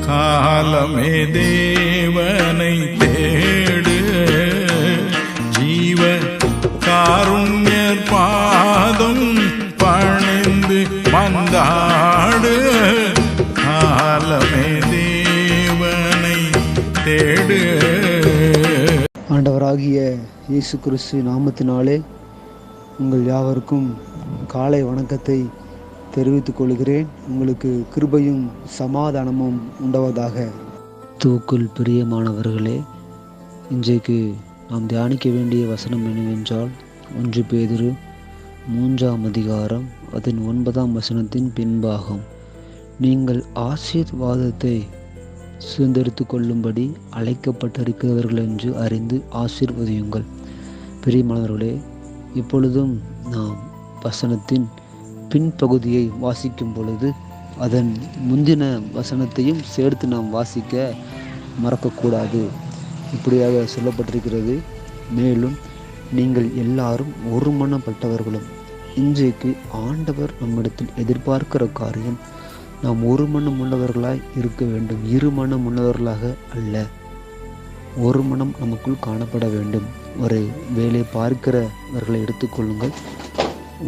காலமே தேவனை தேடு, ஜீவ காருண்யர் பாதம் பணிந்து வந்தாடு. காலமே தேவனை தேடு. ஆண்டவராகிய இயேசு கிறிஸ்து நாமத்தினாலே உங்கள் யாவருக்கும் காலை வணக்கத்தை தெரிவித்துக் கொள்கிறேன். உங்களுக்கு கிருபையும் சமாதானமும் உண்டாவதாக. தூக்குள் பிரியமானவர்களே, இன்றைக்கு நாம் தியானிக்க வேண்டிய வசனம் என்னவென்றால் 1 பேதுரு 3ஆம் அதிகாரம் அதன் 9ஆம் வசனத்தின் பின்பாகம். நீங்கள் ஆசீர்வாதத்தை சுதந்திரித்து கொள்ளும்படி அழைக்கப்பட்டிருக்கிறவர்கள் என்று அறிந்து ஆசீர்வதியுங்கள். பிரியமானவர்களே, இப்பொழுதும் நாம் வசனத்தின் பின்பகுதியை வாசிக்கும் பொழுது அதன் முந்தின வசனத்தையும் சேர்த்து நாம் வாசிக்க மறக்கக்கூடாது. இப்படியாக சொல்லப்பட்டிருக்கிறது. மேலும் நீங்கள் எல்லாரும் ஒருமனப்பட்டவர்களும். இன்றைக்கு ஆண்டவர் நம்மிடத்தில் எதிர்பார்க்கிற காரியம் நாம் ஒரு மனம் உள்ளவர்களாய் இருக்க வேண்டும். இரு மனம் உள்ளவர்களாக அல்ல, ஒரு மனம் நமக்குள் காணப்பட வேண்டும். ஒரு வேலை பார்க்கிறவர்களை எடுத்துக்கொள்ளுங்கள்.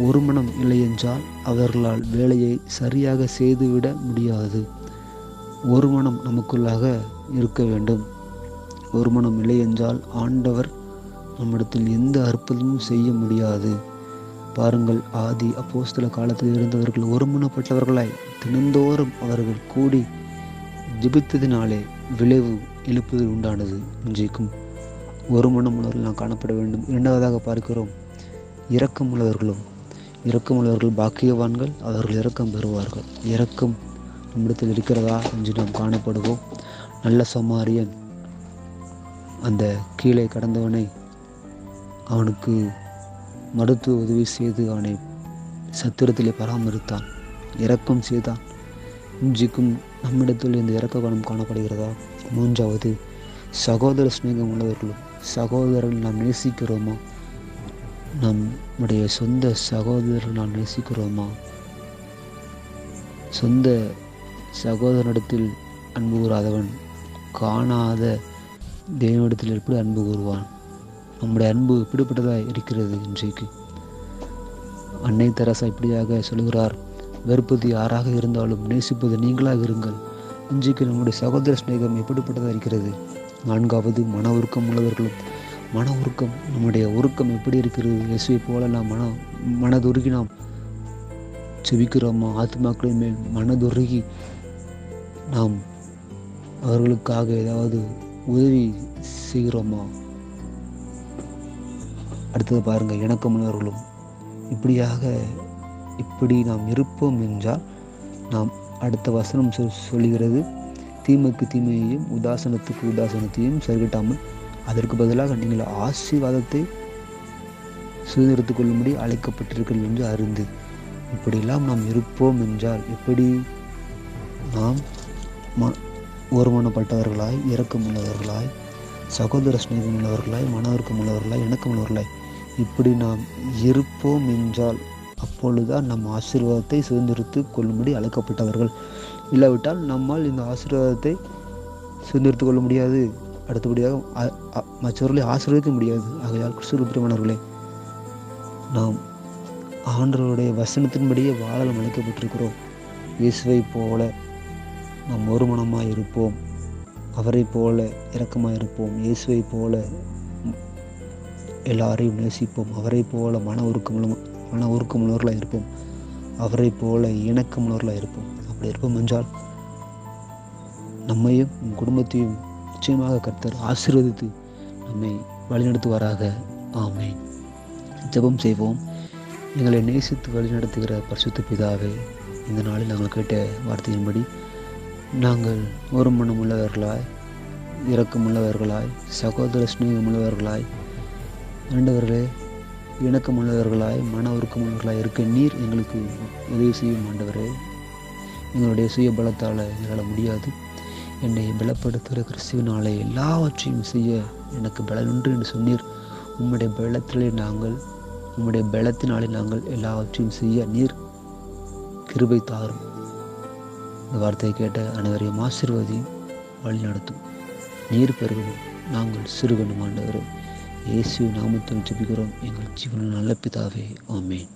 ஒரு மனம் இல்லை என்றால் அவர்களால் வேலையை சரியாக செய்துவிட முடியாது. ஒரு மனம் நமக்குள்ளாக இருக்க வேண்டும். ஒரு மனம் இல்லை என்றால் ஆண்டவர் நம்மிடத்தில் எந்த அற்புதமும் செய்ய முடியாது. பாருங்கள், ஆதி அப்போஸ்தல காலத்தில் இருந்தவர்கள் ஒருமனப்பட்டவர்களாய் தினந்தோறும் அவர்கள் கூடி ஜெபித்ததினாலே விளைவு எழுப்புதல் உண்டானது. இன்றைக்கும் ஒரு மனம் உள்ளவர்கள் நாம் காணப்பட வேண்டும். இரண்டாவதாக பார்க்கிறோம், இரக்கமுள்ளவர்களும். இரக்கமுள்ளவர்கள் பாக்கியவான்கள், அவர்கள் இரக்கம் பெறுவார்கள். இரக்கம் நம்மிடத்தில் இருக்கிறதா என்று நாம் காணப்படுவோம். நல்ல சமாரியன் அந்த கீழே கடந்தவனை அவனுக்கு மருத்துவ உதவி செய்து அவனை சத்திரத்திலே பராமரித்தான், இரக்கம் செய்தான். இன்றைக்கும் நம்மிடத்தில் இந்த இரக்க குணம் காணப்படுகிறதா? மூன்றாவது, சகோதர சிநேகம் உள்ளவர்களும். சகோதரர்கள் நாம் நேசிக்கிறோமா? நம்முடைய சொந்த சகோதரர்கள் நாம் நேசிக்கிறோமா? சொந்த சகோதரனிடத்தில் அன்பு கூறாதவன் காணாத தேவனிடத்தில் எப்படி அன்பு கூறுவான்? நம்முடைய அன்பு எப்படிப்பட்டதாக இருக்கிறது? இன்றைக்கு அன்னை தெரசா இப்படியாக சொல்கிறார், வெறுப்பது யாராக இருந்தாலும் நேசிப்பது நீங்களாக இருங்கள். இன்றைக்கு நம்முடைய சகோதர சிநேகம் எப்படிப்பட்டதாக இருக்கிறது? நான்காவது, மன உருக்கம் உள்ளவர்களும். மன உருக்கம், நம்முடைய உருக்கம் எப்படி இருக்கிறது? இயேசுவை போல நாம் மனதுருகி நாம் செபிக்கிறோமா? ஆத்மாக்களின் மேல் மனதுருகி நாம் அவர்களுக்காக ஏதாவது உதவி செய்கிறோமா? அடுத்தது பாருங்கள், இணக்கமுள்ளவர்களும். இப்படி நாம் இருப்போம் என்றால் நாம் அடுத்த வசனம் சொல்லுகிறது, தீமைக்கு தீமையையும் உதாசனத்துக்கு உதாசனத்தையும் சரிகட்டாமல் அதற்கு பதிலாக நீங்கள் ஆசீர்வாதத்தை சுதந்திரித்துக் கொள்ளும்படி அழைக்கப்பட்டிருக்கிறீர்கள் என்று அறிந்து. இப்படியெல்லாம் நாம் இருப்போம் என்றால் எப்படி? நாம் ஒருமனப்பட்டவர்களாய், இரக்கமுள்ளவர்களாய், சகோதர சிநேகம் உள்ளவர்களாய், மனவர்க்கம் உள்ளவர்களாய், இணக்கமுள்ளவர்களாய் இப்படி நாம் இருப்போம் என்றால் அப்பொழுதுதான் நம் ஆசீர்வாதத்தை சுதந்திரித்து கொள்ளும்படி அழைக்கப்பட்டவர்கள். இல்லாவிட்டால் நம்மால் இந்த ஆசீர்வாதத்தை சுதந்திரித்து கொள்ள முடியாது. அடுத்தபடியாக மற்றவர்களை ஆசீர்வதிக்க முடியாது. ஆகையால் கிறிஸ்துவுக்குள் பிரியமானவர்களே, நாம் ஆண்டவருடைய வசனத்தின்படியே வாழ அழைக்கப்பட்டிருக்கிறோம். இயேசுவை போல நாம் ஒரு மனமாய் இருப்போம். அவரை போல இரக்கமாய் இருப்போம். இயேசுவை போல எல்லாரையும் நேசிப்போம். அவரை போல மன உருக்கமுள்ளவர்களாக இருப்போம். அவரை போல இணக்கமுள்ளவர்களாக இருப்போம். அப்படி இருப்போம் என்றால் நம்மையும் நம் குடும்பத்தையும் நிச்சயமாக கர்த்தர் ஆசீர்வதித்து நம்மை வழிநடத்துவாராக. ஆமென். ஜெபம் செய்வோம். எங்களை நேசித்து வழிநடத்துகிற பரிசுத்த பிதாவே, இந்த நாளில் நாங்கள் கேட்ட வார்த்தையின்படி நாங்கள் ஒரு மனம் உள்ளவர்களாய், இரக்கமுள்ளவர்களாய், சகோதர சிநேகமுள்ளவர்களாய், ஆண்டவர்களே இணக்கமுள்ளவர்களாய், மன உருக்கமுள்ளவர்களாய் இருக்க நீர் எங்களுக்கு உதவி செய்யும். ஆண்டவரே, எங்களுடைய சுய பலத்தால் எங்களால் முடியாது. என்னை பலப்படுத்துகிற கிறிஸ்துவினாலே எல்லாவற்றையும் செய்ய எனக்கு பலனுண்டு என்று சொன்னீர். உம்முடைய பலத்தினாலே நாங்கள் எல்லாவற்றையும் செய்ய நீர் கிருபை தாரும். இந்த வார்த்தையை கேட்ட அனைவரையும் ஆசீர்வதியும் வழி நடத்தும். நீர் பெருகணும், நாங்கள் சிறுகணும். ஆண்டவரே, இயேசு நாமத்தில் ஜெபிக்கிறோம் எங்கள் ஜீவனில் நல்ல பிதாவே. ஆமென்.